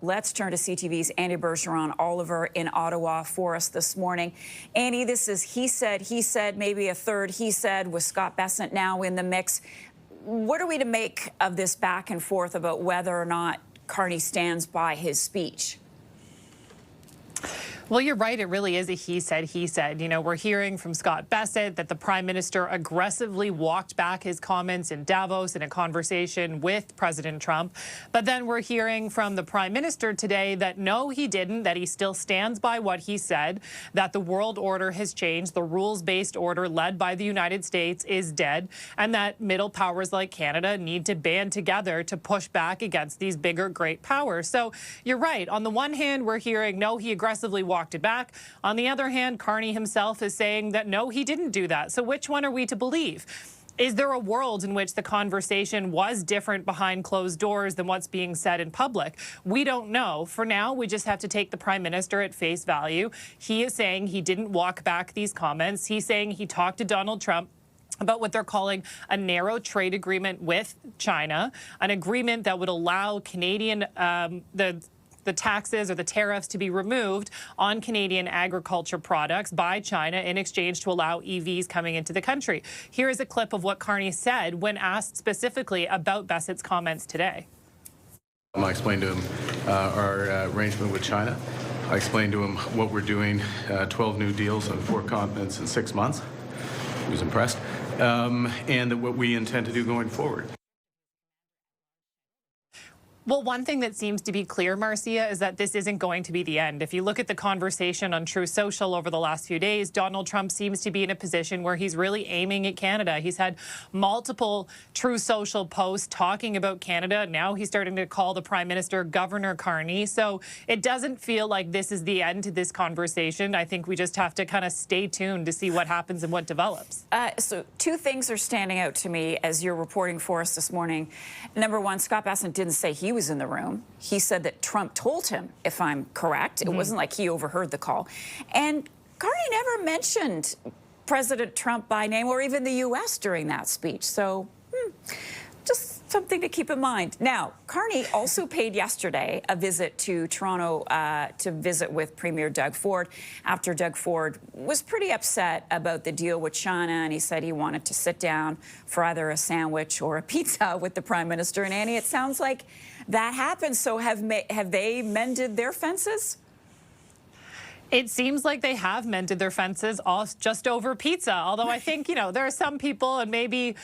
let's turn to CTV's Andy Bergeron-Oliver in Ottawa for us this morning. Andy, this is he said, maybe a third he said, with Scott Bessent now in the mix. What are we to make of this back and forth about whether or not Carney stands by his speech? Well, you're right. It really is a he said. You know, we're hearing from Scott Bessent that the Prime Minister aggressively walked back his comments in Davos in a conversation with President Trump. But then we're hearing from the Prime Minister today that no, he didn't, that he still stands by what he said, that the world order has changed, the rules-based order led by the United States is dead, and that middle powers like Canada need to band together to push back against these bigger, great powers. So you're right. On the one hand, we're hearing, no, he aggressively walked it back. On the other hand, Carney himself is saying that, no, he didn't do that. So which one are we to believe? Is there a world in which the conversation was different behind closed doors than what's being said in public? We don't know. For now, we just have to take the Prime Minister at face value. He is saying he didn't walk back these comments. He's saying he talked to Donald Trump about what they're calling a narrow trade agreement with China, an agreement that would allow Canadian, the taxes or the tariffs to be removed on Canadian agriculture products by China in exchange to allow EVs coming into the country. Here is a clip of what Carney said when asked specifically about Bessent's comments today. I explained to him our arrangement with China. I explained to him what we're doing, 12 new deals on 4 continents in 6 months. He was impressed. And what we intend to do going forward. Well, one thing that seems to be clear, Marcia, is that this isn't going to be the end. If you look at the conversation on Truth Social over the last few days, Donald Trump seems to be in a position where he's really aiming at Canada. He's had multiple Truth Social posts talking about Canada. Now he's starting to call the Prime Minister Governor Carney. So it doesn't feel like this is the end to this conversation. I think we just have to kind of stay tuned to see what happens and what develops. So 2 things are standing out to me as you're reporting for us this morning. Number one, Scott Bessent didn't say he was in the room. He said that Trump told him, if I'm correct. It wasn't like he overheard the call. And Carney never mentioned President Trump by name or even the U.S. during that speech. So just something to keep in mind. Now, Carney also paid yesterday a visit to Toronto to visit with Premier Doug Ford after Doug Ford was pretty upset about the deal with China, and he said he wanted to sit down for either a sandwich or a pizza with the Prime Minister. And Annie, it sounds like that happened. So have they mended their fences? It seems like they have mended their fences just over pizza. Although I think, you know, there are some people, and maybe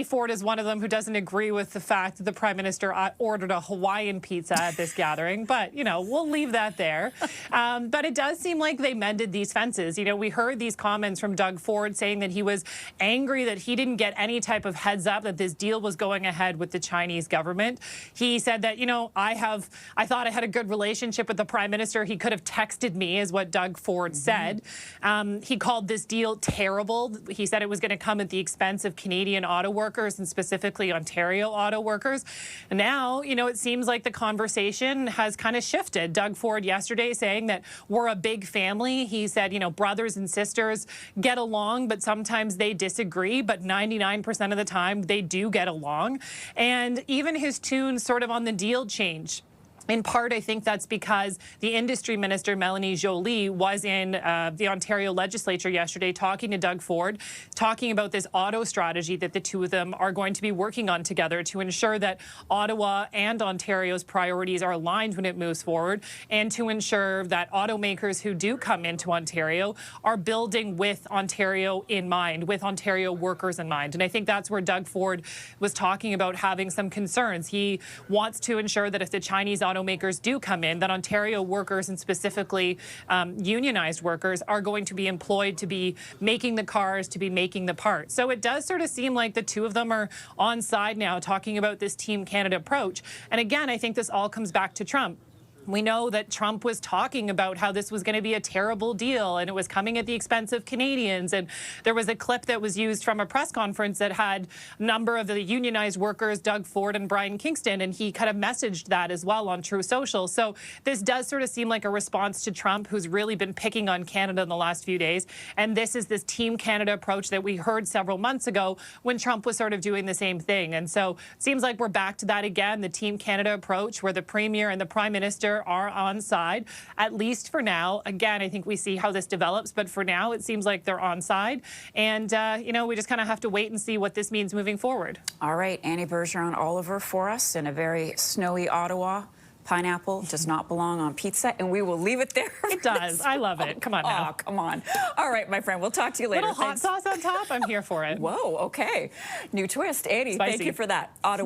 Ford is one of them, who doesn't agree with the fact that the Prime Minister ordered a Hawaiian pizza at this gathering. But, you know, we'll leave that there. But it does seem like they mended these fences. You know, we heard these comments from Doug Ford saying that he was angry that he didn't get any type of heads up that this deal was going ahead with the Chinese government. He said that, you know, I thought I had a good relationship with the Prime Minister. He could have texted me, is what Doug Ford said. He called this deal terrible. He said it was going to come at the expense of Canadian auto workers and specifically Ontario auto workers. And now, you know, it seems like the conversation has kind of shifted. Doug Ford yesterday saying that we're a big family. He said, you know, brothers and sisters get along, but sometimes they disagree. But 99% of the time, they do get along. And even his tune sort of on the deal changed. In part, I think that's because the industry minister, Melanie Joly, was in the Ontario legislature yesterday talking to Doug Ford, talking about this auto strategy that the two of them are going to be working on together to ensure that Ottawa and Ontario's priorities are aligned when it moves forward, and to ensure that automakers who do come into Ontario are building with Ontario in mind, with Ontario workers in mind. And I think that's where Doug Ford was talking about having some concerns. He wants to ensure that if the Chinese automakers do come in, that Ontario workers and specifically unionized workers are going to be employed to be making the cars, to be making the parts. So it does sort of seem like the two of them are on side now talking about this Team Canada approach. And again, I think this all comes back to Trump. We know that Trump was talking about how this was going to be a terrible deal and it was coming at the expense of Canadians. And there was a clip that was used from a press conference that had a number of the unionized workers, Doug Ford and Brian Kingston, and he kind of messaged that as well on Truth Social. So this does sort of seem like a response to Trump, who's really been picking on Canada in the last few days. And this is this Team Canada approach that we heard several months ago when Trump was sort of doing the same thing. And so it seems like we're back to that again, the Team Canada approach, where the Premier and the Prime Minister Oliver are on side, at least for now. Again, I think we see how this develops, but for now, it seems like they're on side. And, you know, we just kind of have to wait and see what this means moving forward. All right, Annie Bergeron-Oliver for us in a very snowy Ottawa. Pineapple does not belong on pizza, and we will leave it there. It does. I love it. Come on now. Oh, come on. All right, my friend. We'll talk to you later. Little hot sauce on top. I'm here for it. Whoa, okay. New twist. Annie, Spicy. thank you for that. Ottawa.